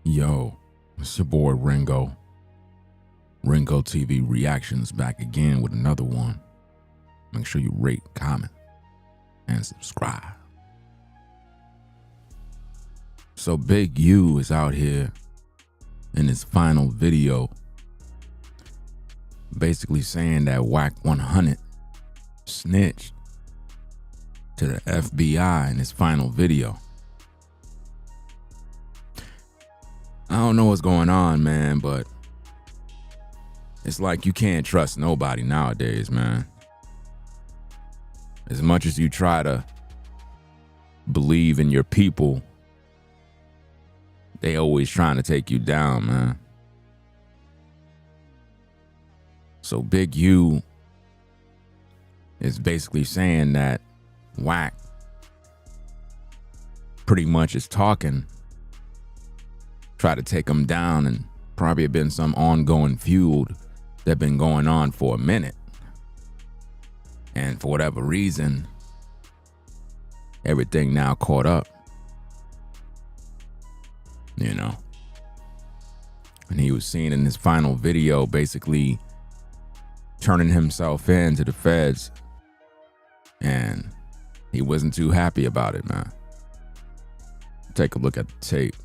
Yo, it's your boy Ringo. Ringo TV Reactions back again with another one. Make sure you rate, comment, and subscribe. So Big U is out here in his final video basically saying that Wack 100 snitched to the FBI in his final video. I don't know what's going on, man, but it's like you can't trust nobody nowadays, man. As much as you try to believe in your people, they always trying to take you down, man. So Big U is basically saying that Wack pretty much is talking, try to take him down, and probably have been some ongoing feud that been going on for a minute. And for whatever reason, everything now caught up, you know. And he was seen in his final video basically turning himself in to the feds, and he wasn't too happy about it, man. Take a look at the tape.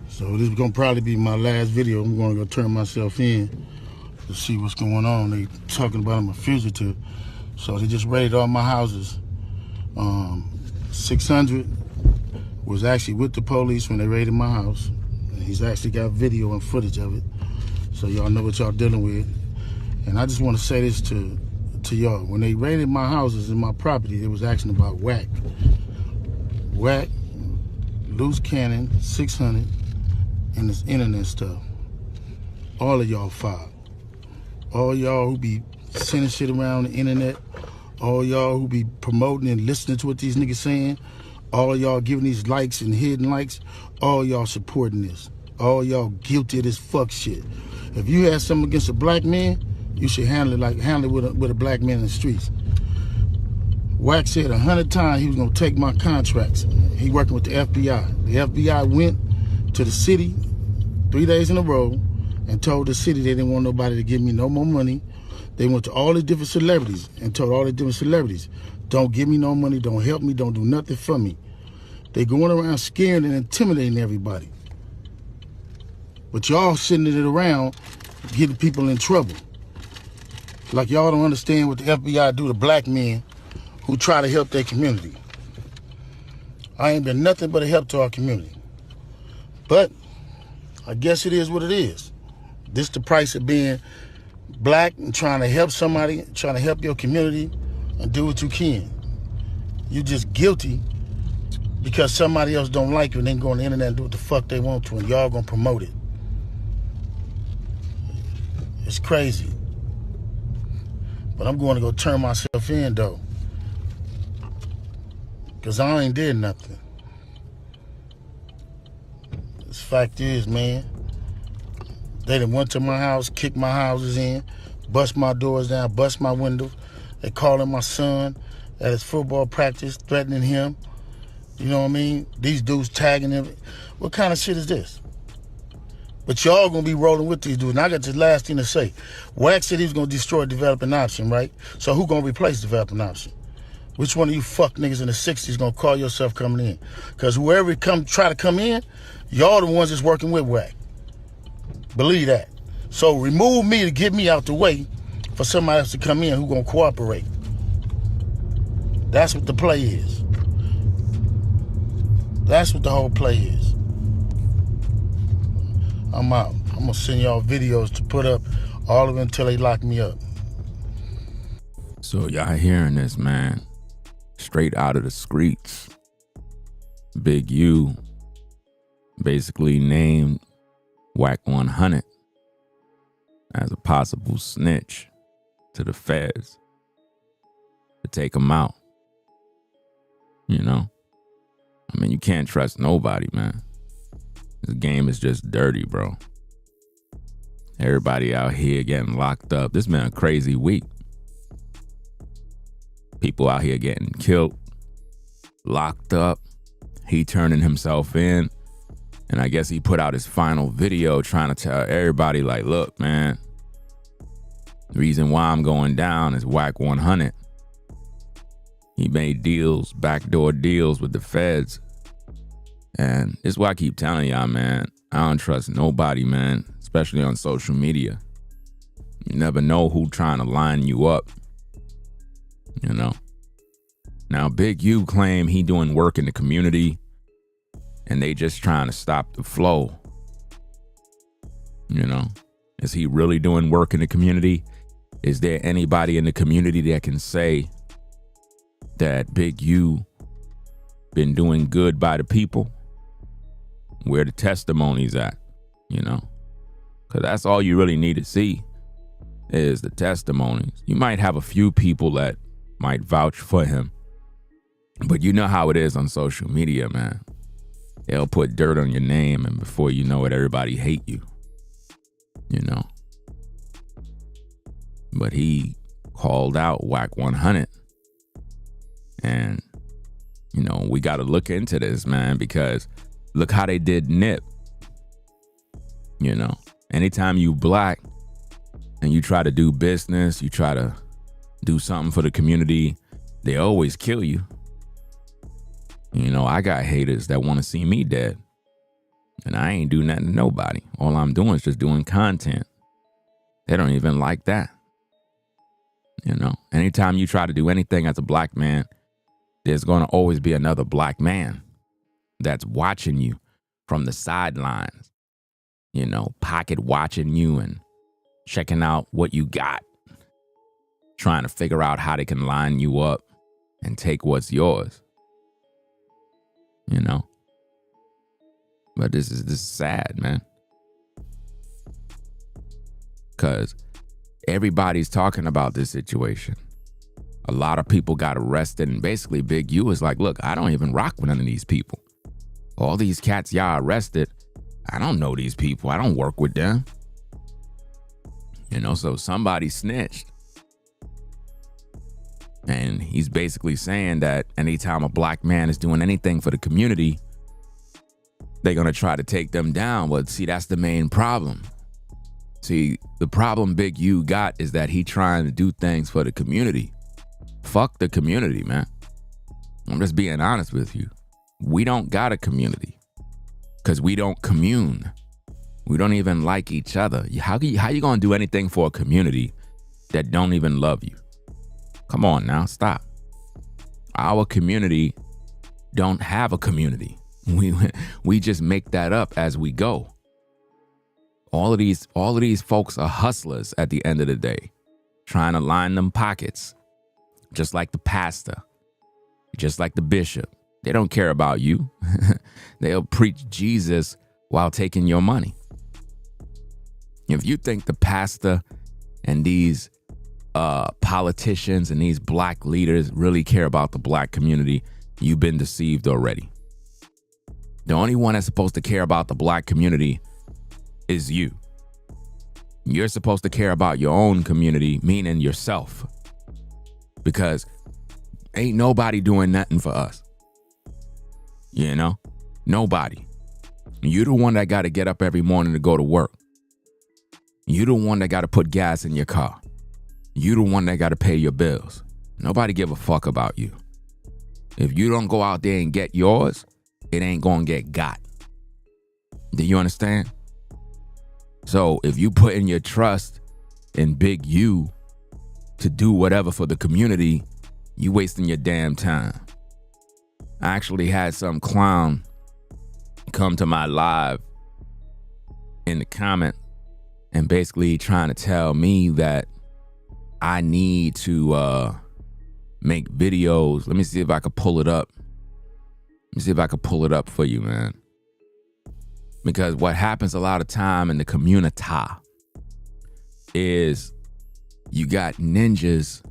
So this is gonna probably be my last video. I'm gonna go turn myself in to see what's going on. They talking about I'm a fugitive. So they just raided all my houses. 600 was actually with the police when they raided my house. And he's actually got video and footage of it. So y'all know what y'all dealing with. And I just want to say this to y'all. When they raided my houses and my property, they was asking about Wack. Wack, loose cannon, 600, and this internet stuff. All of y'all filed. All y'all who be sending shit around the internet, all y'all who be promoting and listening to what these niggas saying, all y'all giving these likes and hidden likes, all y'all supporting this. All y'all guilty of this fuck shit. If you had something against a black man, you should handle it with a black man in the streets. Wack said 100 times he was gonna take my contracts. He working with the FBI. The FBI went to the city 3 days in a row and told the city they didn't want nobody to give me no more money. They went to all the different celebrities and told all the different celebrities, don't give me no money, don't help me, don't do nothing for me. They going around scaring and intimidating everybody. But y'all sitting it around getting people in trouble. Like y'all don't understand what the FBI do to black men who try to help their community. I ain't been nothing but a help to our community. But I guess it is what it is. This the price of being black and trying to help somebody, trying to help your community and do what you can. You just guilty because somebody else don't like you and then go on the internet and do what the fuck they want to and y'all gonna promote it. It's crazy. But I'm going to go turn myself in though. Cause I ain't did nothing. This fact is, man, they done went to my house, kicked my houses in, bust my doors down, bust my windows. They calling my son at his football practice, threatening him. You know what I mean? These dudes tagging him. What kind of shit is this? But y'all gonna be rolling with these dudes. And I got this last thing to say. Wack said he was gonna destroy developing option, right? So who gonna replace developing option? Which one of you fuck niggas in the 60s gonna call yourself coming in? Cause whoever try to come in, y'all the ones that's working with Wack. Believe that. So remove me to get me out the way for somebody else to come in who gonna cooperate. That's what the play is. That's what the whole play is. I'm out. I'm gonna send y'all videos to put up, all of them until they lock me up. So y'all hearing this, man, straight out of the streets. Big U basically named Wack 100 as a possible snitch to the feds to take him out. You know? I mean, you can't trust nobody, man. This game is just dirty, bro. Everybody out here getting locked up. This been a crazy week. People out here getting killed, locked up. He turning himself in. And I guess he put out his final video trying to tell everybody, like, look, man, the reason why I'm going down is Wack 100. He made deals, backdoor deals with the feds. And it's why I keep telling y'all, man, I don't trust nobody, man, especially on social media. You never know who trying to line you up, you know. Now, Big U claim he doing work in the community and they just trying to stop the flow. You know, is he really doing work in the community? Is there anybody in the community that can say that Big U been doing good by the people? Where the testimonies at, you know? Because that's all you really need to see is the testimonies. You might have a few people that might vouch for him, but you know how it is on social media, man. They'll put dirt on your name, and before you know it, everybody hate you, you know? But he called out Wack 100. And, you know, we got to look into this, man, because look how they did Nip. You know, anytime you black and you try to do business, you try to do something for the community, they always kill you. You know, I got haters that want to see me dead. And I ain't do nothing to nobody. All I'm doing is just doing content. They don't even like that. You know, anytime you try to do anything as a black man, there's going to always be another black man that's watching you from the sidelines, you know, pocket watching you and checking out what you got, trying to figure out how they can line you up and take what's yours, you know. But this is sad, man, because everybody's talking about this situation. A lot of people got arrested, and basically Big U is like, look, I don't even rock with none of these people. All these cats y'all arrested, I don't know these people. I don't work with them. You know, so somebody snitched. And he's basically saying that anytime a black man is doing anything for the community, they're going to try to take them down. But see, that's the main problem. See, the problem Big U got is that he trying to do things for the community. Fuck the community, man. I'm just being honest with you. We don't got a community because we don't commune. We don't even like each other. How you going to do anything for a community that don't even love you? Come on now, stop. Our community don't have a community. We just make that up as we go. All of these folks are hustlers at the end of the day, trying to line them pockets, just like the pastor, just like the bishop. They don't care about you. They'll preach Jesus while taking your money. If you think the pastor and these politicians and these black leaders really care about the black community, you've been deceived already. The only one that's supposed to care about the black community is you. You're supposed to care about your own community, meaning yourself. Because ain't nobody doing nothing for us. You know? Nobody. You're the one that got to get up every morning to go to work. You're the one that got to put gas in your car. You're the one that got to pay your bills. Nobody give a fuck about you. If you don't go out there and get yours, it ain't gonna get got. Do you understand? So if you put in your trust in Big U to do whatever for the community, you wasting your damn time. I actually had some clown come to my live in the comment and basically trying to tell me that I need to make videos. Let me see if I could pull it up. Let me see if I could pull it up for you, man. Because what happens a lot of time in the community is you got ninjas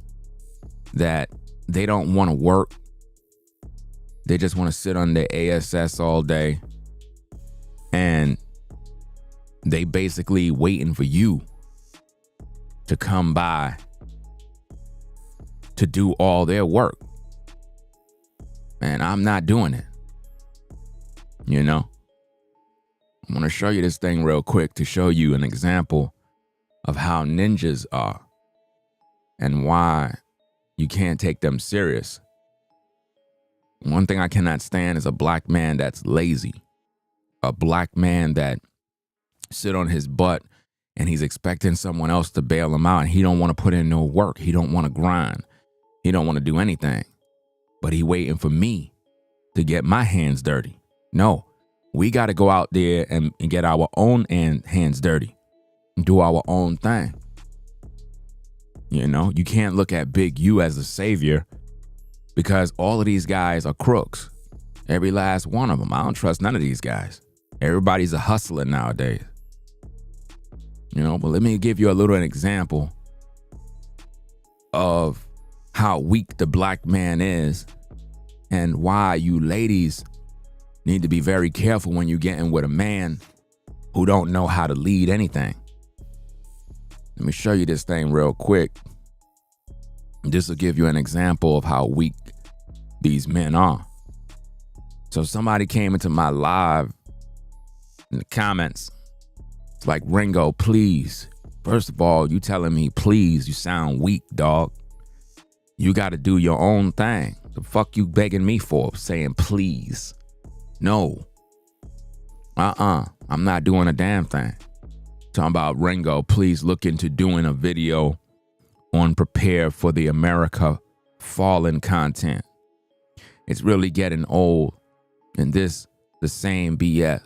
that they don't want to work. They just want to sit on their ASS all day. And they basically waiting for you to come by to do all their work. And I'm not doing it. You know? I want to show you this thing real quick to show you an example of how ninjas are and why you can't take them serious. One thing I cannot stand is a black man that's lazy. A black man that sit on his butt and he's expecting someone else to bail him out, and he don't want to put in no work. He don't want to grind. He don't want to do anything. But he waiting for me to get my hands dirty. No, we got to go out there and get our own hands dirty and do our own thing. You know, you can't look at Big U as a savior because all of these guys are crooks. Every last one of them. I don't trust none of these guys. Everybody's a hustler nowadays. You know, but let me give you a little example of how weak the black man is and why you ladies need to be very careful when you get in with a man who don't know how to lead anything. Let me show you this thing real quick. This will give you an example of how weak these men are. So somebody came into my live in the comments. It's like, Ringo, please. First of all, you telling me please, you sound weak, dog. You got to do your own thing. The fuck you begging me for, saying please? No. I'm not doing a damn thing. Talking about, Ringo, please look into doing a video on prepare for the America fallen content. It's really getting old, and this the same BS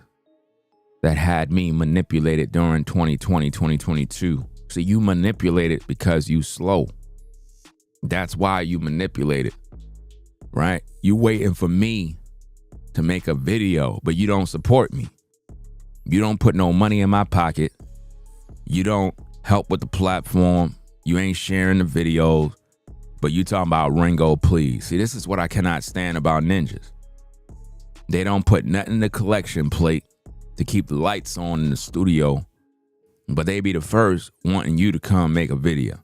that had me manipulated during 2020, 2022. See, you manipulated because you slow. That's why you manipulated, right? You waiting for me to make a video, but you don't support me. You don't put no money in my pocket. You don't help with the platform. You ain't sharing the videos, but you talking about, Ringo, please. See, this is what I cannot stand about ninjas. They don't put nothing in the collection plate to keep the lights on in the studio, but they be the first wanting you to come make a video.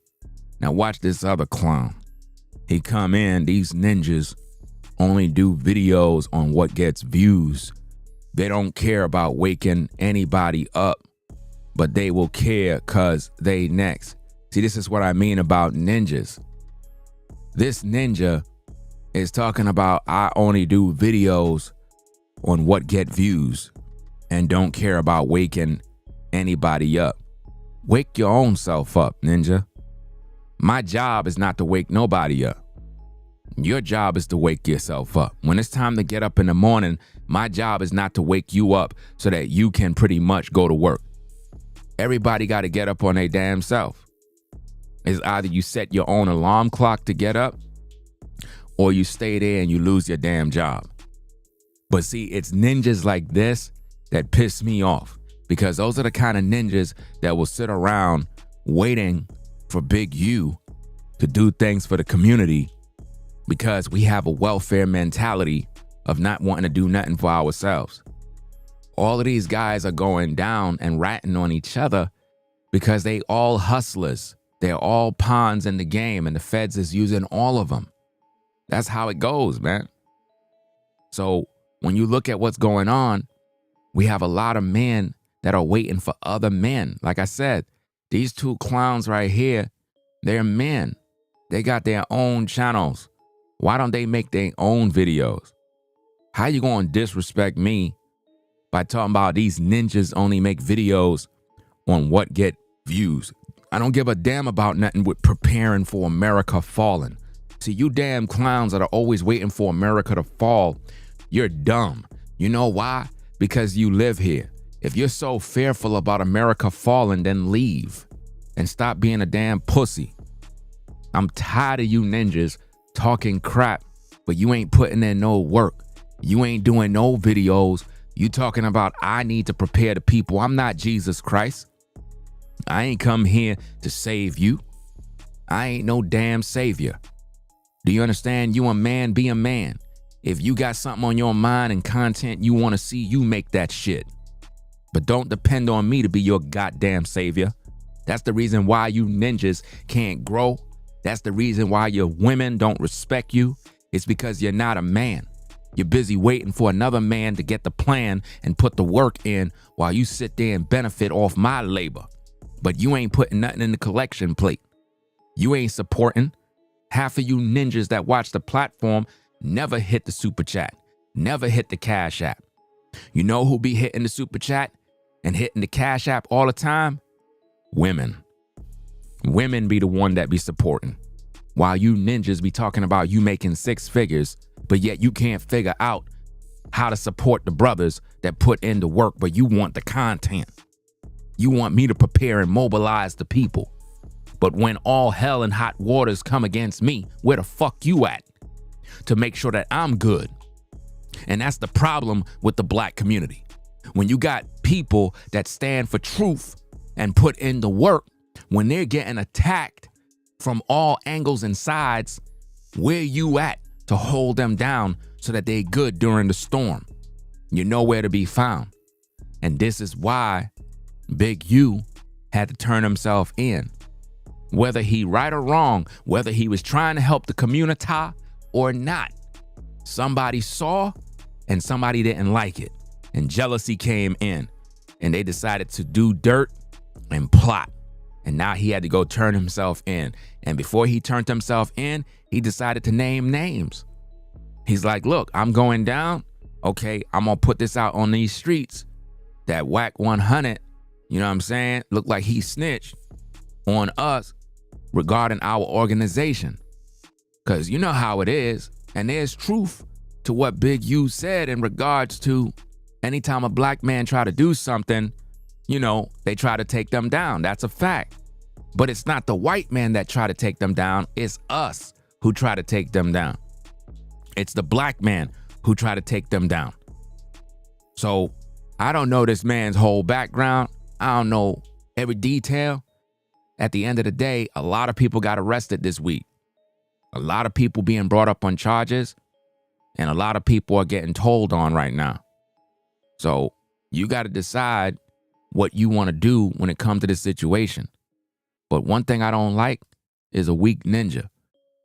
Now watch this other clown. He come in, these ninjas only do videos on what gets views. They don't care about waking anybody up, but they will care cause they next. See, this is what I mean about ninjas. This ninja is talking about, I only do videos on what get views and don't care about waking anybody up. Wake your own self up, ninja. My job is not to wake nobody up. Your job is to wake yourself up. When it's time to get up in the morning, my job is not to wake you up so that you can pretty much go to work. Everybody got to get up on their damn self. It's either you set your own alarm clock to get up, or you stay there and you lose your damn job. But see, it's ninjas like this that piss me off, because those are the kind of ninjas that will sit around waiting for Big U to do things for the community, because we have a welfare mentality of not wanting to do nothing for ourselves. All of these guys are going down and ratting on each other because they all hustlers. They're all pawns in the game, and the feds is using all of them. That's how it goes, man. So when you look at what's going on, we have a lot of men that are waiting for other men. Like I said, these two clowns right here, they're men. They got their own channels. Why don't they make their own videos? How you gonna disrespect me by talking about these ninjas only make videos on what get views? I don't give a damn about nothing with preparing for America falling. See, you damn clowns that are always waiting for America to fall, you're dumb. You know why? Because you live here. If you're so fearful about America falling, then leave and stop being a damn pussy. I'm tired of you ninjas talking crap, but you ain't putting in no work. You ain't doing no videos. You talking about, I need to prepare the people. I'm not Jesus Christ. I ain't come here to save you. I ain't no damn savior. Do you understand? You a man, be a man. If you got something on your mind and content you want to see, you make that shit. But don't depend on me to be your goddamn savior. That's the reason why you ninjas can't grow. That's the reason why your women don't respect you. It's because you're not a man. You're busy waiting for another man to get the plan and put the work in while you sit there and benefit off my labor. But you ain't putting nothing in the collection plate. You ain't supporting. Half of you ninjas that watch the platform never hit the super chat, never hit the Cash App. You know who be hitting the super chat and hitting the Cash App all the time? Women. Women be the one that be supporting. While you ninjas be talking about you making 6 figures, but yet you can't figure out how to support the brothers that put in the work, but you want the content. You want me to prepare and mobilize the people. But when all hell and hot waters come against me, where the fuck you at? To make sure that I'm good. And that's the problem with the black community. When you got people that stand for truth and put in the work, when they're getting attacked from all angles and sides, where you at to hold them down so that they good during the storm? You're nowhere to be found. And this is why Big U had to turn himself in. Whether he right or wrong, whether he was trying to help the community or not, somebody saw and somebody didn't like it. And jealousy came in and they decided to do dirt and plot. And now he had to go turn himself in. And before he turned himself in, he decided to name names. He's like, look, I'm going down. Okay, I'm going to put this out on these streets. That Wack 100, you know what I'm saying? Looked like he snitched on us regarding our organization. Because you know how it is. And there's truth to what Big U said in regards to anytime a black man try to do something, you know, they try to take them down. That's a fact. But it's not the white man that try to take them down. It's us who try to take them down. It's the black man who try to take them down. So I don't know this man's whole background. I don't know every detail. At the end of the day, a lot of people got arrested this week. A lot of people being brought up on charges. And a lot of people are getting told on right now. So you got to decide what you want to do when it comes to this situation. But one thing I don't like is a weak ninja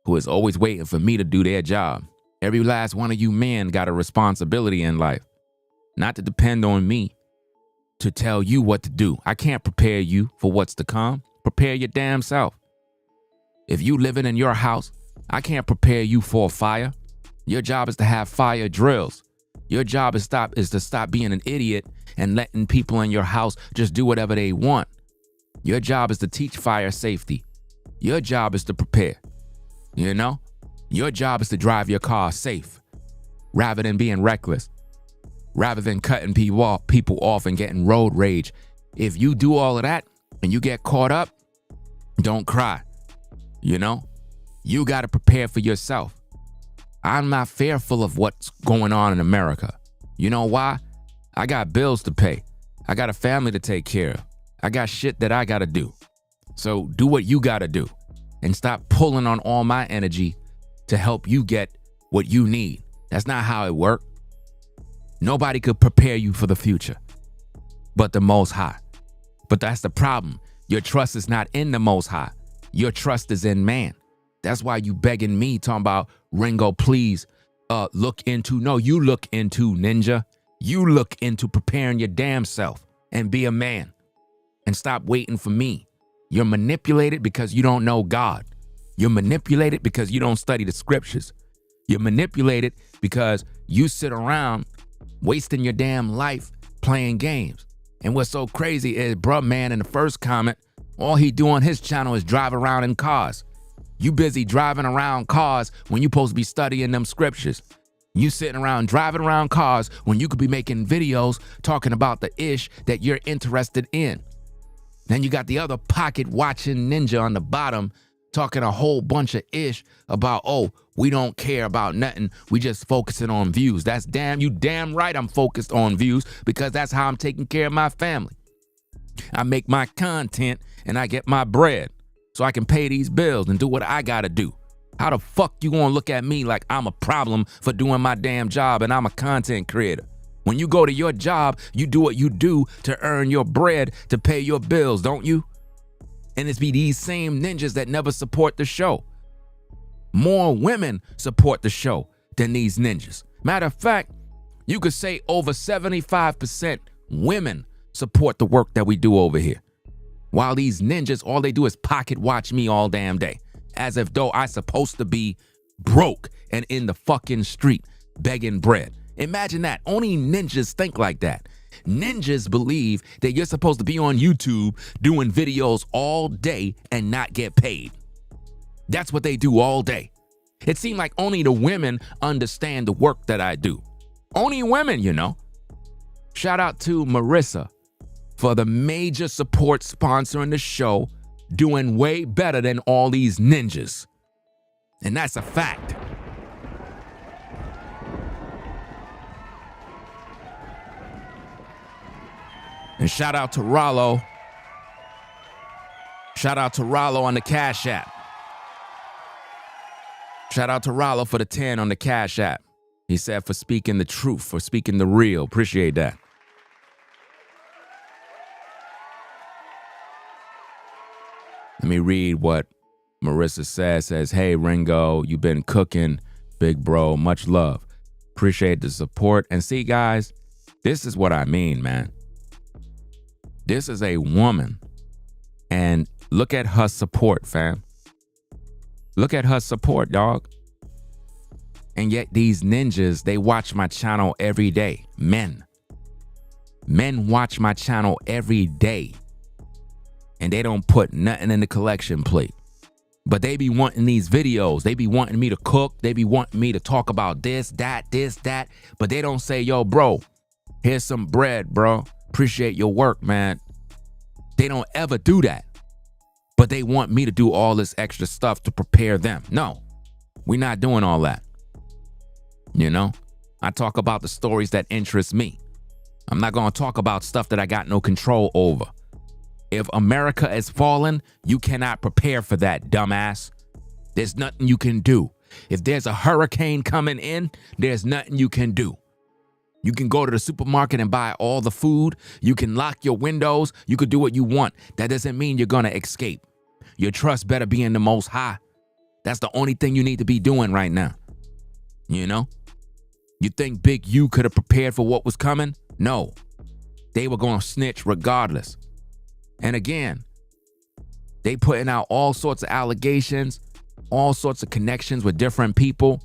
who is always waiting for me to do their job. Every last one of you men got a responsibility in life, not to depend on me to tell you what to do. I can't prepare you for what's to come. Prepare your damn self. If you living in your house, I can't prepare you for a fire. Your job is to have fire drills. Your job is to stop being an idiot and letting people in your house just do whatever they want. Your job is to teach fire safety. Your job is to prepare. You know? Your job is to drive your car safe rather than being reckless, rather than cutting people off and getting road rage. If you do all of that and you get caught up, don't cry. You know? You got to prepare for yourself. I'm not fearful of what's going on in America. You know why? I got bills to pay. I got a family to take care of. I got shit that I got to do. So do what you got to do and stop pulling on all my energy to help you get what you need. That's not how it works. Nobody could prepare you for the future but the Most High. But that's the problem. Your trust is not in the Most High. Your trust is in man. That's why you begging me, talking about, Ringo, please look into, no, you look into, ninja. You look into preparing your damn self and be a man and stop waiting for me. You're manipulated because you don't know God. You're manipulated because you don't study the scriptures. You're manipulated because you sit around wasting your damn life playing games. And what's so crazy is, bruh, man, in the first comment, all he do on his channel is drive around in cars. You busy driving around cars when you supposed to be studying them scriptures. You sitting around driving around cars when you could be making videos talking about the ish that you're interested in. Then you got the other pocket watching ninja on the bottom talking a whole bunch of ish about, oh, we don't care about nothing. We just focusing on views. That's you damn right I'm focused on views because that's how I'm taking care of my family. I make my content and I get my bread so I can pay these bills and do what I gotta do. How the fuck you gonna look at me like I'm a problem for doing my damn job and I'm a content creator? When you go to your job, you do what you do to earn your bread to pay your bills, don't you? And it's be these same ninjas that never support the show. More women support the show than these ninjas Matter of fact, you could say over 75% women support the work that we do over here. While these ninjas, all they do is pocket watch me all damn day, as if though I supposed to be broke and in the fucking street begging bread. Imagine that. Only ninjas think like that. Ninjas believe that you're supposed to be on YouTube doing videos all day and not get paid. That's what they do all day. It seemed like only the women understand the work that I do. Only women, you know. Shout out to Marissa for the major support sponsoring the show, doing way better than all these ninjas. And that's a fact. And shout out to Rollo. Shout out to Rollo on the Cash App. Shout out to Rollo for the 10 on the Cash App. He said for speaking the truth, for speaking the real. Appreciate that. Let me read what Marissa says, hey, Ringo, you've been cooking, big bro. Much love. Appreciate the support. And see, guys, this is what I mean, man. This is a woman. And look at her support, fam. Look at her support, dog. And yet these ninjas, they watch my channel every day. Men watch my channel every day. And they don't put nothing in the collection plate. But they be wanting these videos. They be wanting me to cook. They be wanting me to talk about this, that. But they don't say, yo, bro, here's some bread, bro. Appreciate your work, man. They don't ever do that. But they want me to do all this extra stuff to prepare them. No, we're not doing all that. You know, I talk about the stories that interest me. I'm not going to talk about stuff that I got no control over. If America is falling, you cannot prepare for that, dumbass. There's nothing you can do. If there's a hurricane coming in, there's nothing you can do. You can go to the supermarket and buy all the food. You can lock your windows. You could do what you want. That doesn't mean you're going to escape. Your trust better be in the Most High. That's the only thing you need to be doing right now. You know? You think Big U could have prepared for what was coming? No. They were going to snitch regardless. And again, they putting out all sorts of allegations, all sorts of connections with different people.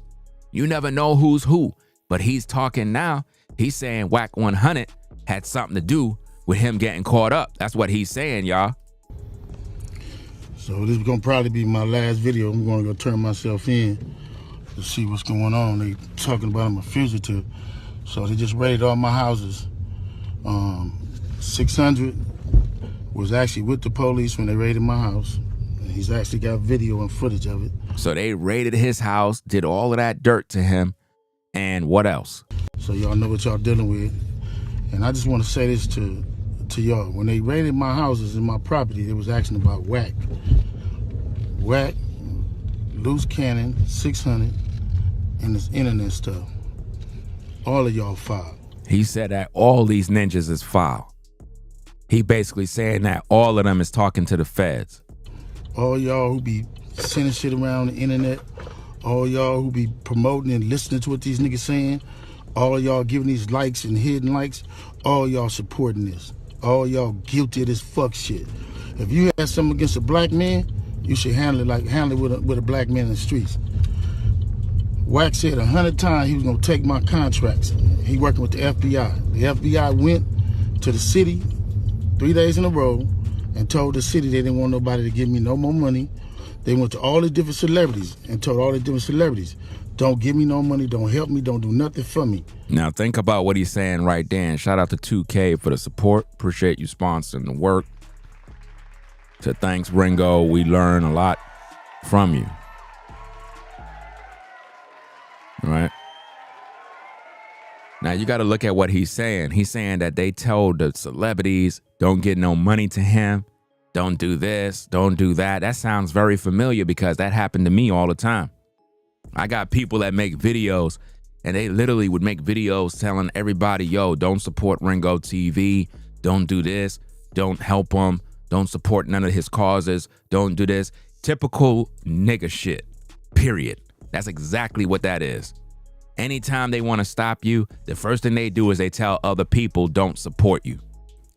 You never know who's who. But he's talking now. He's saying Wack 100 had something to do with him getting caught up. That's what he's saying, y'all. So this is gonna probably be my last video. I'm gonna go turn myself in to see what's going on. They talking about I'm a fugitive. So they just raided all my houses. 600 was actually with the police when they raided my house. And he's actually got video and footage of it. So they raided his house, did all of that dirt to him. And what else? So y'all know what y'all dealing with. And I just want to say this to y'all. When they raided my houses and my property, they was asking about Wack. Wack, loose cannon, 600, and this internet stuff. All of y'all foul. He said that all these ninjas is foul. He basically saying that all of them is talking to the feds. All y'all who be sending shit around the internet, all y'all who be promoting and listening to what these niggas saying, all y'all giving these likes and hidden likes, all y'all supporting this. All y'all guilty of this fuck shit. If you had something against a black man, you should handle it with a black man in the streets. Wack said 100 times he was gonna take my contracts. He working with the FBI. The FBI went to the city 3 days in a row and told the city they didn't want nobody to give me no more money. They went to all the different celebrities and told all the different celebrities, don't give me no money, don't help me, don't do nothing for me. Now think about what he's saying right there. And shout out to 2K for the support. Appreciate you sponsoring the work. So thanks, Ringo. We learn a lot from you. All right. Now you got to look at what he's saying. He's saying that they told the celebrities, don't get no money to him. Don't do this, don't do that. That sounds very familiar because that happened to me all the time. I got people that make videos and they literally would make videos telling everybody, yo, don't support Ringo TV. Don't do this. Don't help him. Don't support none of his causes. Don't do this. Typical nigga shit, period. That's exactly what that is. Anytime they want to stop you, the first thing they do is they tell other people don't support you.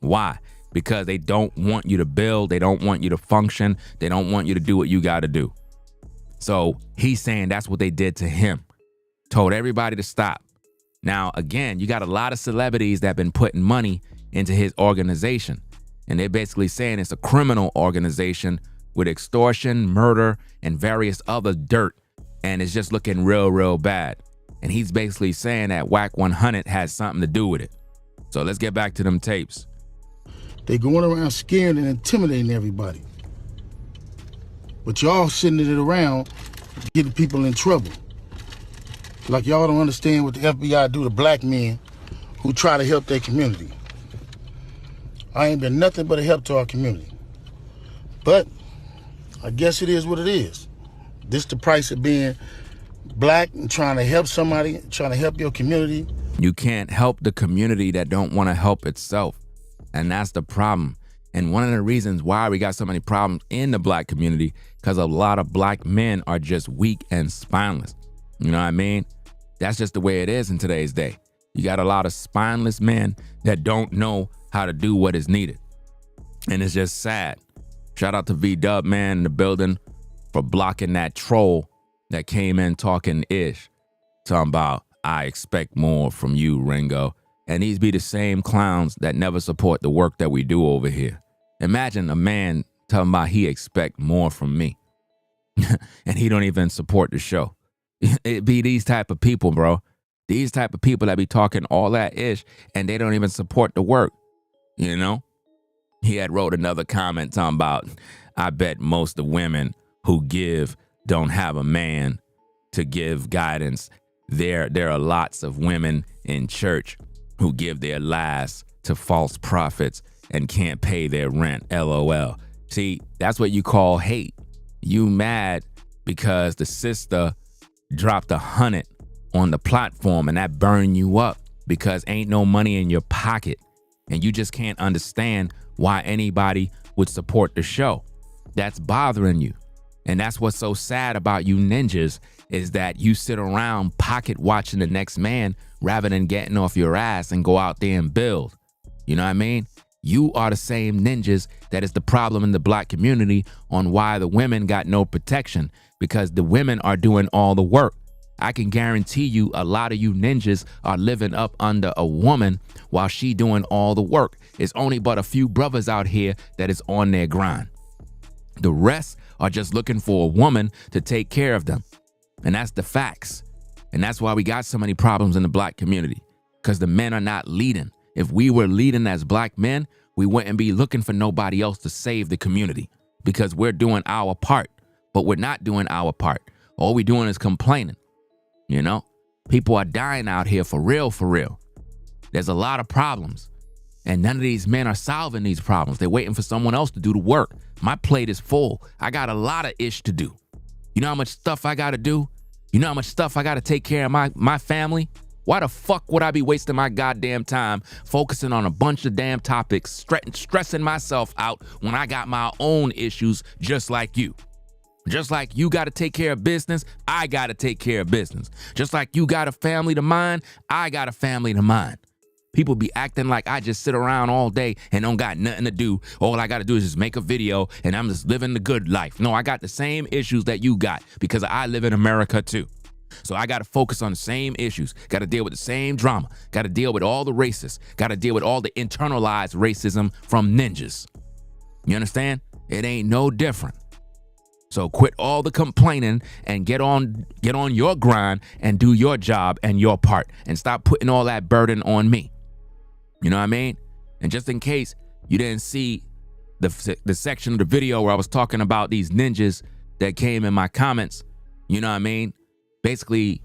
Why? Because they don't want you to build. They don't want you to function. They don't want you to do what you got to do. So he's saying that's what they did to him. Told everybody to stop. Now, again, you got a lot of celebrities that have been putting money into his organization. And they're basically saying it's a criminal organization with extortion, murder, and various other dirt. And it's just looking real, real bad. And he's basically saying that Wack 100 has something to do with it. So let's get back to them tapes. They going around scaring and intimidating everybody. But y'all sitting it around getting people in trouble. Like y'all don't understand what the FBI do to black men who try to help their community. I ain't been nothing but a help to our community. But I guess it is what it is. This the price of being black and trying to help somebody, trying to help your community. You can't help the community that don't want to help itself. And that's the problem. And one of the reasons why we got so many problems in the black community, because a lot of black men are just weak and spineless. You know what I mean? That's just the way it is in today's day. You got a lot of spineless men that don't know how to do what is needed. And it's just sad. Shout out to V-Dub, man, in the building for blocking that troll that came in talking ish. Talking about, I expect more from you, Ringo. And these be the same clowns that never support the work that we do over here. Imagine a man talking about he expect more from me. And he don't even support the show. It be these type of people, bro. These type of people that be talking all that ish and they don't even support the work. You know? He had wrote another comment talking about, I bet most of the women who give don't have a man to give guidance. There are lots of women in church who give their lives to false prophets and can't pay their rent, LOL. See, that's what you call hate. You mad because the sister dropped 100 on the platform and that burned you up because ain't no money in your pocket. And you just can't understand why anybody would support the show. That's bothering you. And that's what's so sad about you ninjas is that you sit around pocket watching the next man rather than getting off your ass and go out there and build. You know what I mean? You are the same ninjas that is the problem in the black community on why the women got no protection, because the women are doing all the work. I can guarantee you a lot of you ninjas are living up under a woman while she doing all the work. It's only but a few brothers out here that is on their grind. The rest are just looking for a woman to take care of them. And that's the facts. And that's why we got so many problems in the black community, because the men are not leading. If we were leading as black men, we wouldn't be looking for nobody else to save the community, because we're doing our part, but we're not doing our part. All we're doing is complaining. You know, people are dying out here for real, for real. There's a lot of problems and none of these men are solving these problems. They're waiting for someone else to do the work. My plate is full. I got a lot of ish to do. You know how much stuff I got to do? You know how much stuff I got to take care of my family? Why the fuck would I be wasting my goddamn time focusing on a bunch of damn topics, stressing myself out when I got my own issues just like you? Just like you got to take care of business, I got to take care of business. Just like you got a family to mind, I got a family to mind. People be acting like I just sit around all day and don't got nothing to do. All I got to do is just make a video and I'm just living the good life. No, I got the same issues that you got because I live in America too. So I got to focus on the same issues, got to deal with the same drama, got to deal with all the racists, got to deal with all the internalized racism from ninjas. You understand? It ain't no different. So quit all the complaining and get on your grind and do your job and your part and stop putting all that burden on me. You know what I mean? And just in case you didn't see the section of the video where I was talking about these ninjas that came in my comments, you know what I mean? Basically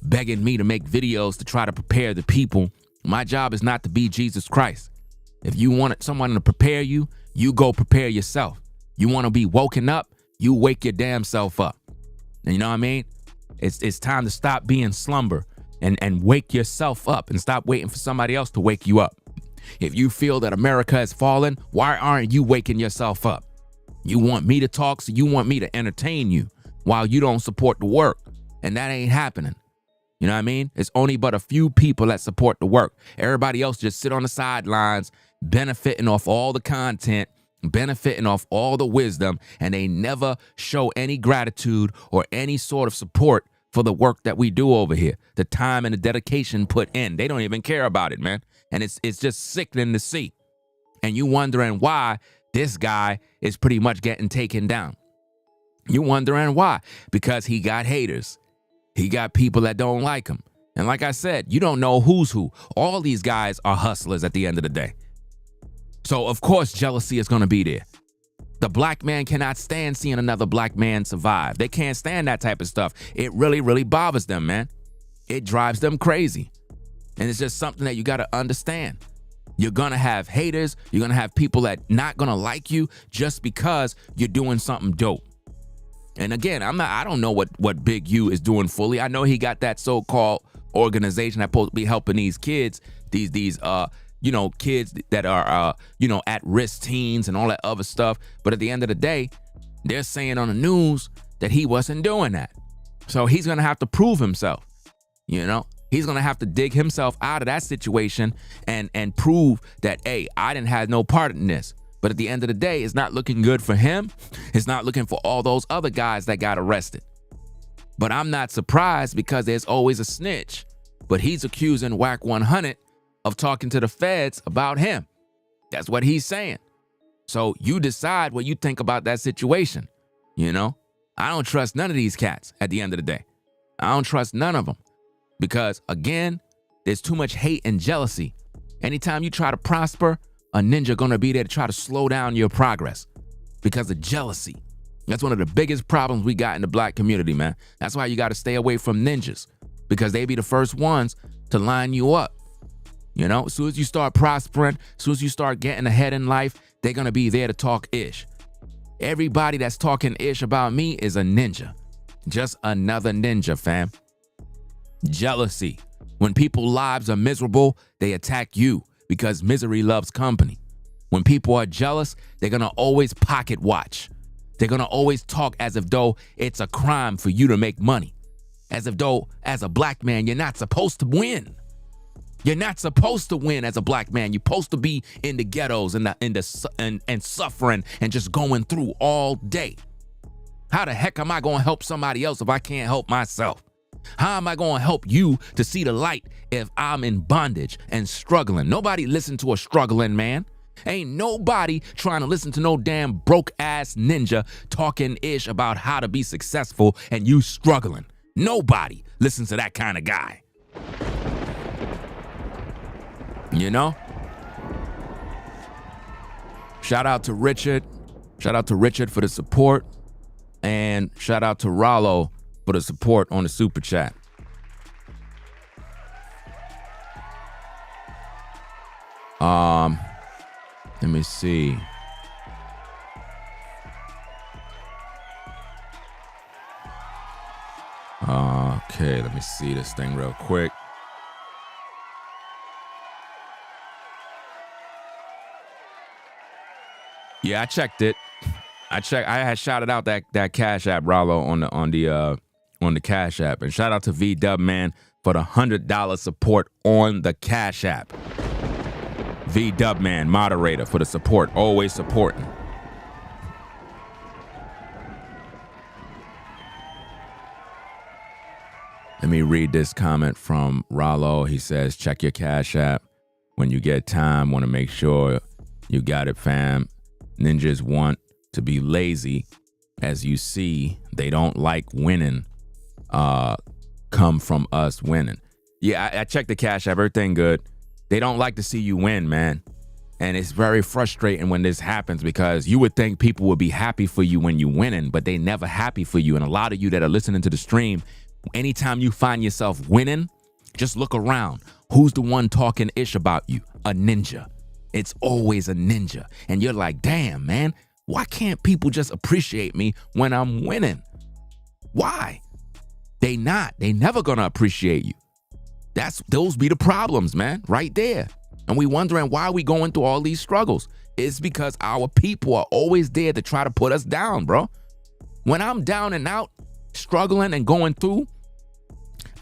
begging me to make videos to try to prepare the people. My job is not to be Jesus Christ. If you want someone to prepare you, you go prepare yourself. You want to be woken up, you wake your damn self up. And you know what I mean? It's time to stop being slumber and wake yourself up and stop waiting for somebody else to wake you up. If you feel that America has fallen, why aren't you waking yourself up? You want me to talk, so you want me to entertain you while you don't support the work. And that ain't happening. You know what I mean? It's only but a few people that support the work. Everybody else just sit on the sidelines, benefiting off all the content, benefiting off all the wisdom, and they never show any gratitude or any sort of support for the work that we do over here, the time and the dedication put in. They don't even care about it, man. And it's just sickening to see. And you wondering why this guy is pretty much getting taken down. You wondering why? Because he got haters. He got people that don't like him. And like I said, you don't know who's who. All these guys are hustlers at the end of the day. So, of course, jealousy is going to be there. The black man cannot stand seeing another black man survive. They can't stand that type of stuff. It really, really bothers them, man. It drives them crazy. And it's just something that you got to understand. You're going to have haters. You're going to have people that not going to like you just because you're doing something dope. And again, I don't know what Big U is doing fully. I know he got that so-called organization that's supposed to be helping these kids, these kids that are, at-risk teens and all that other stuff. But at the end of the day, they're saying on the news that he wasn't doing that. So he's going to have to prove himself, He's going to have to dig himself out of that situation and prove that, hey, I didn't have no part in this. But at the end of the day, it's not looking good for him. It's not looking for all those other guys that got arrested. But I'm not surprised because there's always a snitch. But he's accusing Wack 100 of talking to the feds about him. That's what he's saying. So you decide what you think about that situation. I don't trust none of these cats at the end of the day. I don't trust none of them. Because, again, there's too much hate and jealousy. Anytime you try to prosper, a ninja gonna be there to try to slow down your progress because of jealousy. That's one of the biggest problems we got in the black community, man. That's why you gotta stay away from ninjas because they be the first ones to line you up. As soon as you start prospering, as soon as you start getting ahead in life, they're gonna be there to talk ish. Everybody that's talking ish about me is a ninja. Just another ninja, fam. Jealousy. When people's lives are miserable, they attack you because misery loves company. When people are jealous, they're going to always pocket watch. They're going to always talk as if though it's a crime for you to make money. As if though, as a black man, you're not supposed to win. You're not supposed to win as a black man. You're supposed to be in the ghettos and suffering and just going through all day. How the heck am I going to help somebody else if I can't help myself? How am I going to help you to see the light if I'm in bondage and struggling? Nobody listen to a struggling man. Ain't nobody trying to listen to no damn broke ass ninja talking ish about how to be successful and you struggling. Nobody listens to that kind of guy. Shout out to Richard. Shout out to Richard for the support. And shout out to Rollo for the support on the super chat. Let me see. Okay, let me see this thing real quick. Yeah, I checked it. I had shouted out that Cash App, Rollo, on the Cash App, and shout out to V-Dub man for the $100 support on the Cash App. V-Dub man, moderator, for the support, always supporting. Let me read this comment from Rollo. He says, check your Cash App when you get time. Want to make sure you got it, fam. Ninjas want to be lazy. As you see, they don't like winning. Come from us winning. Yeah, I checked the Cash App. Everything good. They don't like to see you win, man. And it's very frustrating when this happens because you would think people would be happy for you when you're winning, but they never happy for you. And a lot of you that are listening to the stream, anytime you find yourself winning, just look around. Who's the one talking ish about you? A ninja. It's always a ninja. And you're like, damn, man, why can't people just appreciate me when I'm winning? Why? They never gonna appreciate you. Those be the problems, man, right there. And we wondering why we going through all these struggles. It's because our people are always there to try to put us down, bro. When I'm down and out, struggling and going through,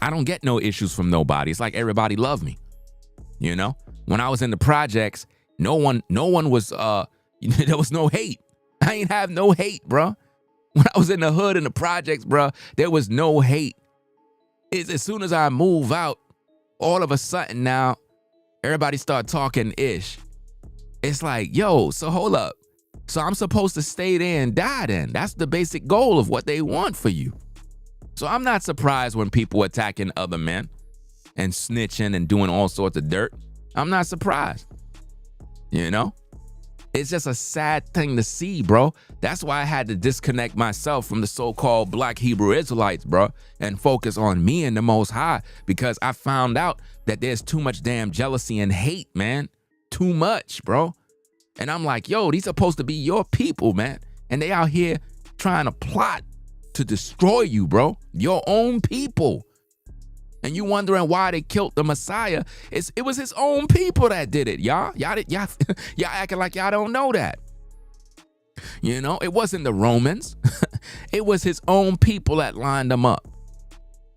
I don't get no issues from nobody. It's like everybody loved me. You know, when I was in the projects, no one was, there was no hate. I ain't have no hate, bro. When I was in the hood in the projects, bro, there was no hate. It's as soon as I move out, all of a sudden now, everybody start talking ish. It's like, yo, so hold up. So I'm supposed to stay there and die then. That's the basic goal of what they want for you. So I'm not surprised when people attacking other men and snitching and doing all sorts of dirt. I'm not surprised. You know? It's just a sad thing to see, bro. That's why I had to disconnect myself from the so-called Black Hebrew Israelites, bro, and focus on me and the Most High, because I found out that there's too much damn jealousy and hate, man. Too much, bro. And I'm like, yo, these supposed to be your people, man. And they out here trying to plot to destroy you, bro. Your own people. And you wondering why they killed the Messiah. It was his own people that did it, y'all. Y'all acting like y'all don't know that. You know, it wasn't the Romans. It was his own people that lined them up.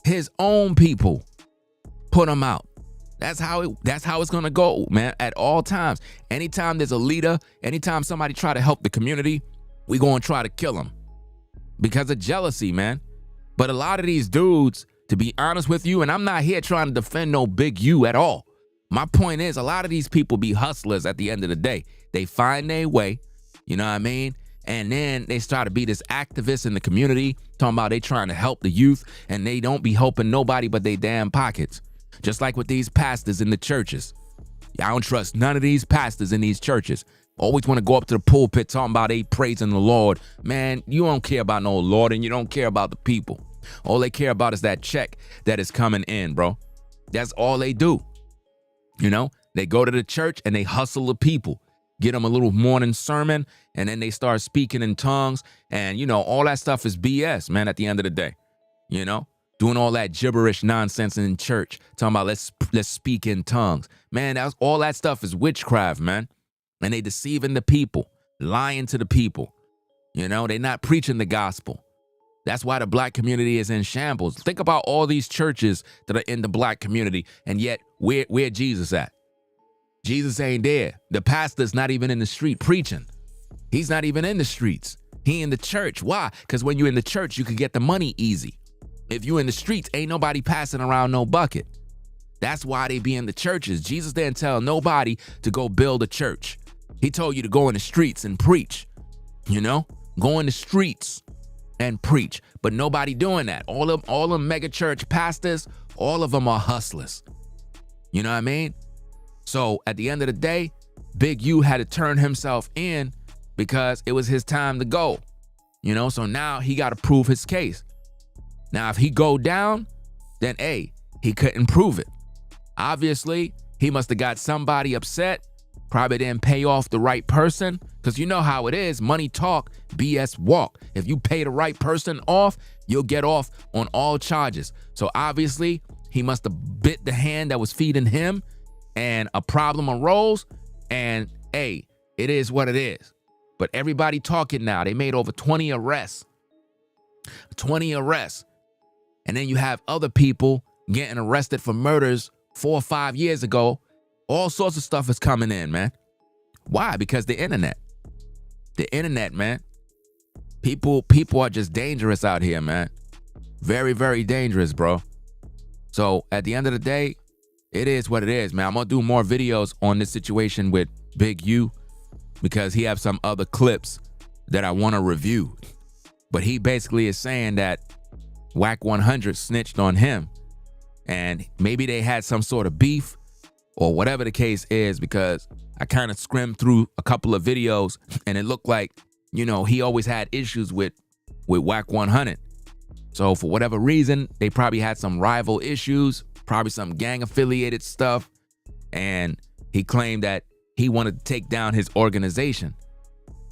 His own people put them out. That's how it's gonna go, man, at all times. Anytime there's a leader, anytime somebody try to help the community, we gonna try to kill them. Because of jealousy, man. But a lot of these dudes, to be honest with you, and I'm not here trying to defend no Big U at all. My point is, a lot of these people be hustlers at the end of the day. They find their way, you know what I mean? And then they start to be this activist in the community, talking about they trying to help the youth, and they don't be helping nobody but they damn pockets. Just like with these pastors in the churches. I don't trust none of these pastors in these churches. Always want to go up to the pulpit talking about they praising the Lord. Man, you don't care about no Lord, and you don't care about the people. All they care about is that check that is coming in, bro. That's all they do. You know, they go to the church and they hustle the people, get them a little morning sermon, and then they start speaking in tongues. And, you know, all that stuff is BS, man, at the end of the day. You know, doing all that gibberish nonsense in church, talking about let's speak in tongues. Man, all that stuff is witchcraft, man. And they deceiving the people, lying to the people. You know, they're not preaching the gospel. That's why the black community is in shambles. Think about all these churches that are in the black community, and yet where Jesus at? Jesus ain't there. The pastor's not even in the street preaching. He's not even in the streets. He in the church. Why? Because when you're in the church, you can get the money easy. If you in the streets, ain't nobody passing around no bucket. That's why they be in the churches. Jesus didn't tell nobody to go build a church. He told you to go in the streets and preach. You know? Go in the streets and preach. But nobody doing that. All the mega church pastors, all of them are hustlers. You know what I mean? So at the end of the day, Big U had to turn himself in because it was his time to go. You know, so now he got to prove his case. Now, if he go down, then A, he couldn't prove it. Obviously, he must have got somebody upset, probably didn't pay off the right person, because you know how it is, money talk, BS walk. If you pay the right person off, you'll get off on all charges. So obviously, he must have bit the hand that was feeding him, and a problem arose, and A, it is what it is. But everybody talking now, they made over 20 arrests. 20 arrests. And then you have other people getting arrested for murders 4 or 5 years ago. All sorts of stuff is coming in, man. Why? Because the internet. The internet, man. People are just dangerous out here, man. Very, very dangerous, bro. So at the end of the day, it is what it is, man. I'm going to do more videos on this situation with Big U because he have some other clips that I want to review. But he basically is saying that Wack 100 snitched on him, and maybe they had some sort of beef or whatever the case is, because I kind of skimmed through a couple of videos and it looked like, you know, he always had issues with Wack 100. So for whatever reason, they probably had some rival issues, probably some gang affiliated stuff, and he claimed that he wanted to take down his organization.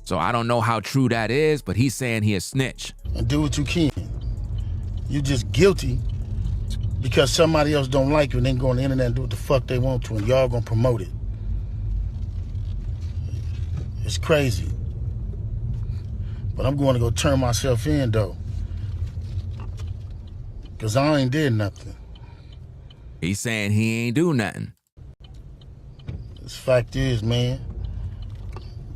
So I don't know how true that is, but he's saying he a snitch. And do what you can. You're just guilty because somebody else don't like you and they can go on the internet and do what the fuck they want to, and y'all gonna promote it. It's crazy. But I'm going to go turn myself in though, because I ain't did nothing. He's saying he ain't do nothing. The fact is, man,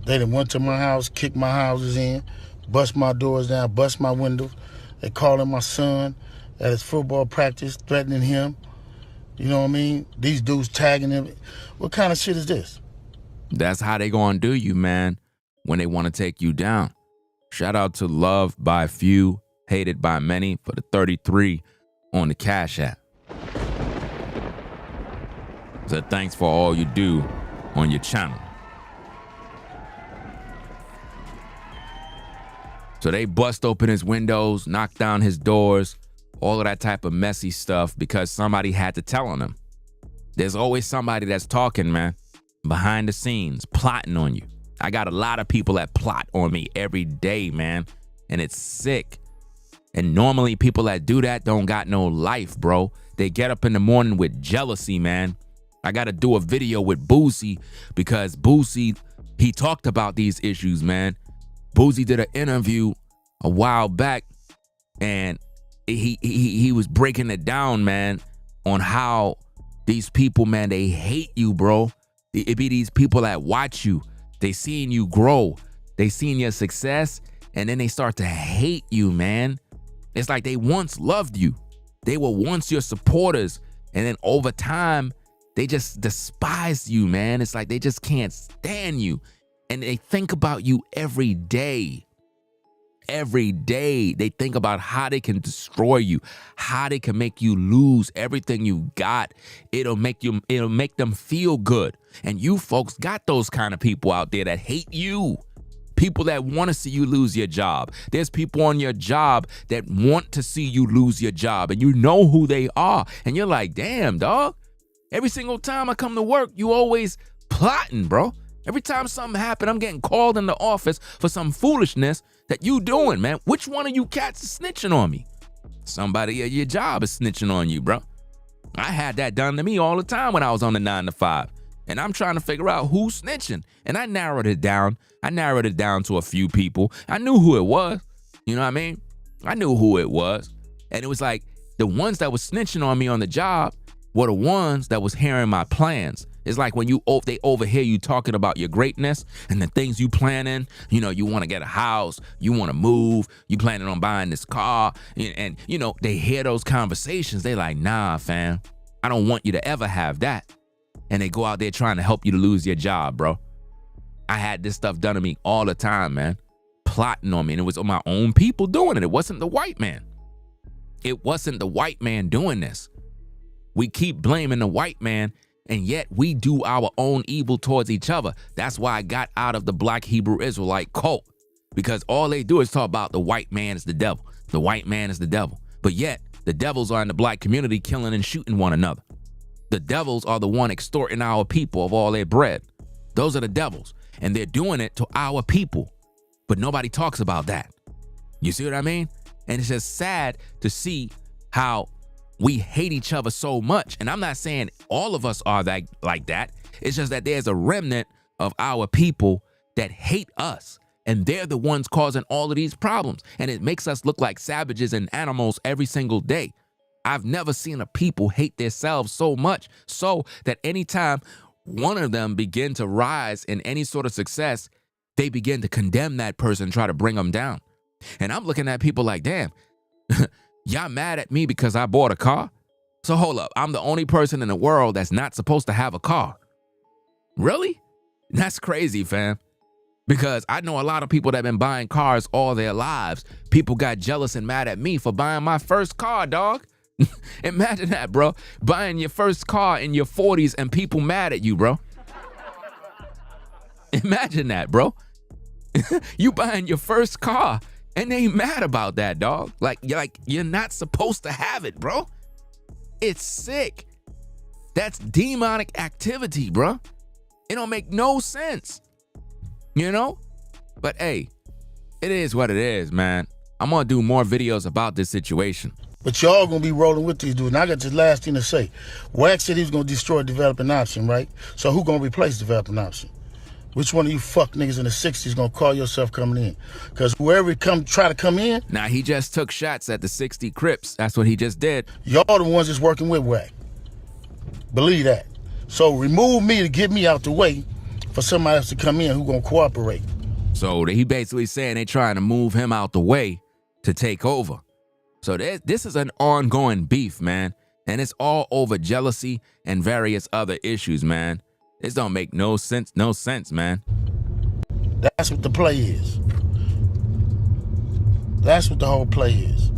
they done went to my house, kicked my houses in, bust my doors down, bust my windows. They calling my son at his football practice, threatening him. You know what I mean? These dudes tagging him. What kind of shit is this? That's how they gonna do you, man, when they want to take you down. Shout out to Loved by Few, Hated by Many for the 33 on the Cash App. So thanks for all you do on your channel. So they bust open his windows, knock down his doors, all of that type of messy stuff because somebody had to tell on him. There's always somebody that's talking, man, behind the scenes, plotting on you. I got a lot of people that plot on me every day, man, and it's sick. And normally people that do that don't got no life, bro. They get up in the morning with jealousy, man. I got to do a video with Boosie because Boosie, he talked about these issues, man. Boosie did an interview a while back and he was breaking it down, man, on how these people, man, they hate you, bro. It be these people that watch you. They seeing you grow. They seeing your success and then they start to hate you, man. It's like they once loved you. They were once your supporters and then over time, they just despise you, man. It's like they just can't stand you. And they think about you every day. Every day, they think about how they can destroy you, how they can make you lose everything you got. It'll make them feel good. And you folks got those kind of people out there that hate you. People that want to see you lose your job. There's people on your job that want to see you lose your job. And you know who they are. And you're like, damn, dog. Every single time I come to work, you always plotting, bro. Every time something happens, I'm getting called in the office for some foolishness that you doing, man. Which one of you cats is snitching on me? Somebody at your job is snitching on you, bro. I had that done to me all the time when I was on the 9 to 5. And I'm trying to figure out who's snitching. And I narrowed it down. I narrowed it down to a few people. I knew who it was. You know what I mean? I knew who it was. And it was like the ones that was snitching on me on the job were the ones that was hearing my plans. It's like when they overhear you talking about your greatness and the things you planning. You know, you want to get a house, you want to move, you planning on buying this car, and you know, they hear those conversations. They like, nah, fam, I don't want you to ever have that. And they go out there trying to help you to lose your job, bro. I had this stuff done to me all the time, man, plotting on me, and it was on my own people doing it. It wasn't the white man. It wasn't the white man doing this. We keep blaming the white man, and yet we do our own evil towards each other. That's why I got out of the Black Hebrew Israelite cult, because all they do is talk about the white man is the devil. The white man is the devil. But yet the devils are in the black community killing and shooting one another. The devils are the one extorting our people of all their bread. Those are the devils, and they're doing it to our people. But nobody talks about that. You see what I mean? And it's just sad to see how we hate each other so much. And I'm not saying all of us are like that. It's just that there's a remnant of our people that hate us. And they're the ones causing all of these problems. And it makes us look like savages and animals every single day. I've never seen a people hate themselves so much so that anytime one of them begin to rise in any sort of success, they begin to condemn that person, try to bring them down. And I'm looking at people like, damn, y'all mad at me because I bought a car? So hold up, I'm the only person in the world that's not supposed to have a car. Really? That's crazy, fam. Because I know a lot of people that have been buying cars all their lives. People got jealous and mad at me for buying my first car, dog. Imagine that, bro. Buying your first car in your 40s and people mad at you, bro. Imagine that, bro. You buying your first car and they mad about that, dog. Like you're not supposed to have it, bro. It's sick. That's demonic activity, bro. It don't make no sense, you know? But hey, it is what it is, man. I'm gonna do more videos about this situation. But y'all gonna be rolling with these dudes. And I got this last thing to say. Wack said he was gonna destroy developing option, right? So who gonna replace developing option? Which one of you fuck niggas in the 60s gonna call yourself coming in? Because whoever try to come in. Now, he just took shots at the 60 Crips. That's what he just did. Y'all the ones that's working with Wack. Believe that. So remove me to get me out the way for somebody else to come in who gonna cooperate. So he basically saying they trying to move him out the way to take over. So this is an ongoing beef, man. And it's all over jealousy and various other issues, man. This don't make no sense, man. That's what the play is. That's what the whole play is.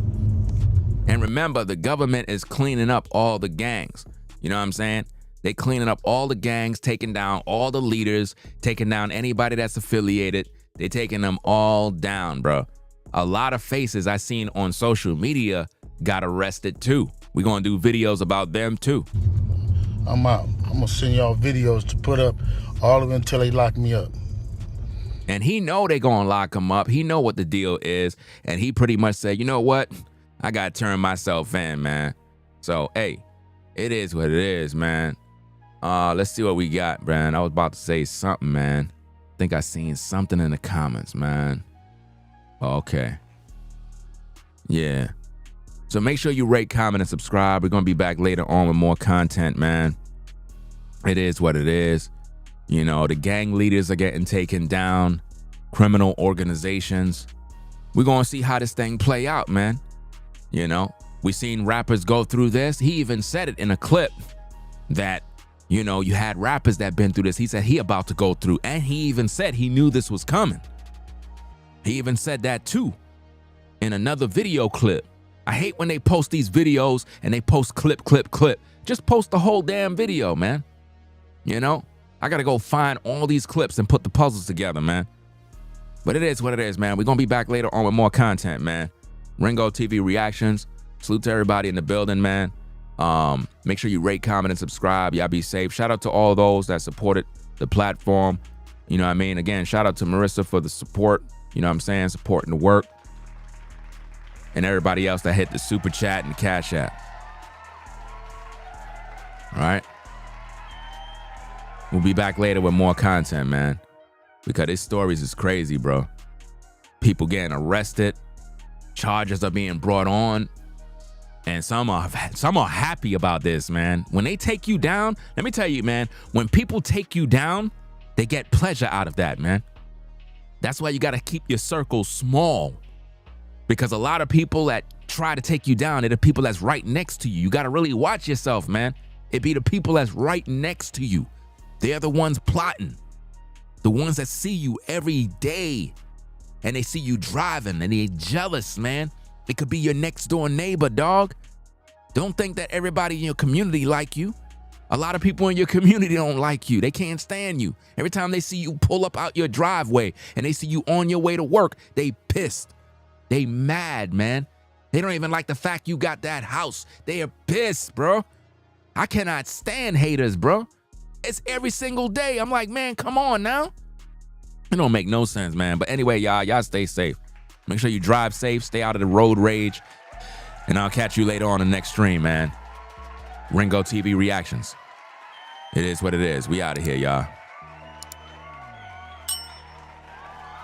And remember, the government is cleaning up all the gangs. You know what I'm saying? They cleaning up all the gangs, taking down all the leaders, taking down anybody that's affiliated. They taking them all down, bro. A lot of faces I seen on social media got arrested too. We're gonna do videos about them too. I'm out. I'm gonna send y'all videos to put up all of them until they lock me up. And he know they gonna lock him up. He know what the deal is. And he pretty much said, you know what? I gotta turn myself in, man. So, hey, it is what it is, man. Let's see what we got, man. I was about to say something, man. I think I seen something in the comments, man. Okay. Yeah. So make sure you rate, comment, and subscribe. We're gonna be back later on with more content, man. It is what it is. You know, the gang leaders are getting taken down, criminal organizations. We're gonna see how this thing play out, man. You know, we seen rappers go through this. He even said it in a clip that, you know, you had rappers that been through this. He said he about to go through, and he even said he knew this was coming. He even said that too in another video clip. I hate when they post these videos and they post clip. Just post the whole damn video, man. You know, I gotta go find all these clips and put the puzzles together, man. But it is what it is, man. We're gonna be back later on with more content, man. Ringo TV reactions. Salute to everybody in the building, man. Make sure you rate, comment, and subscribe. Y'all be safe. Shout out to all those that supported the platform. You know what I mean? Again, shout out to Marissa for the support. You know what I'm saying? Supporting the work. And everybody else that hit the super chat and cash app. All right. We'll be back later with more content, man. Because these stories is crazy, bro. People getting arrested. Charges are being brought on. And some are happy about this, man. When they take you down, let me tell you, man, when people take you down, they get pleasure out of that, man. That's why you got to keep your circle small. Because a lot of people that try to take you down, they're the people that's right next to you. You got to really watch yourself, man. It be the people that's right next to you. They're the ones plotting. The ones that see you every day. And they see you driving and they're jealous, man. It could be your next door neighbor, dog. Don't think that everybody in your community like you. A lot of people in your community don't like you. They can't stand you. Every time they see you pull up out your driveway and they see you on your way to work, they pissed. They mad, man. They don't even like the fact you got that house. They are pissed, bro. I cannot stand haters, bro. It's every single day. I'm like, man, come on now. It don't make no sense, man. But anyway, y'all stay safe. Make sure you drive safe, stay out of the road rage. And I'll catch you later on the next stream, man. Ringo TV reactions. It is what it is. We out of here, y'all.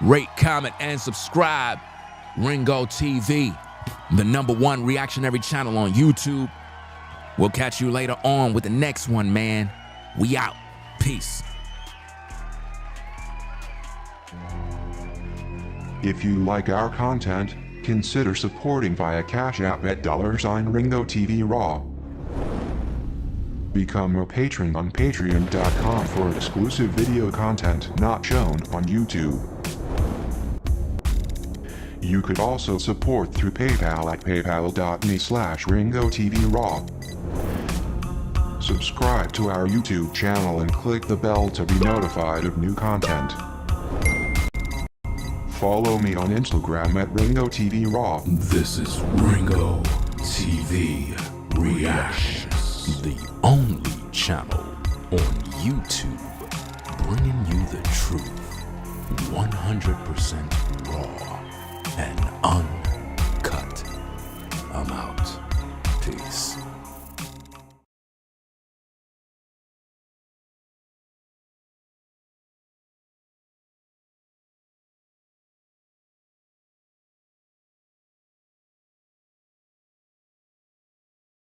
Rate, comment, and subscribe. Ringo TV, the #1 reactionary channel on YouTube. We'll catch you later on with the next one, man. We out. Peace. If you like our content, consider supporting via Cash App at $Ringo TV Raw. Become a patron on patreon.com for exclusive video content not shown on YouTube. You could also support through PayPal at paypal.me/Ringo TV Raw. Subscribe to our YouTube channel and click the bell to be notified of new content. Follow me on Instagram at Ringo TV Raw. This is Ringo TV Reactions, the only channel on YouTube bringing you the truth, 100% raw and uncut. I'm out. Peace.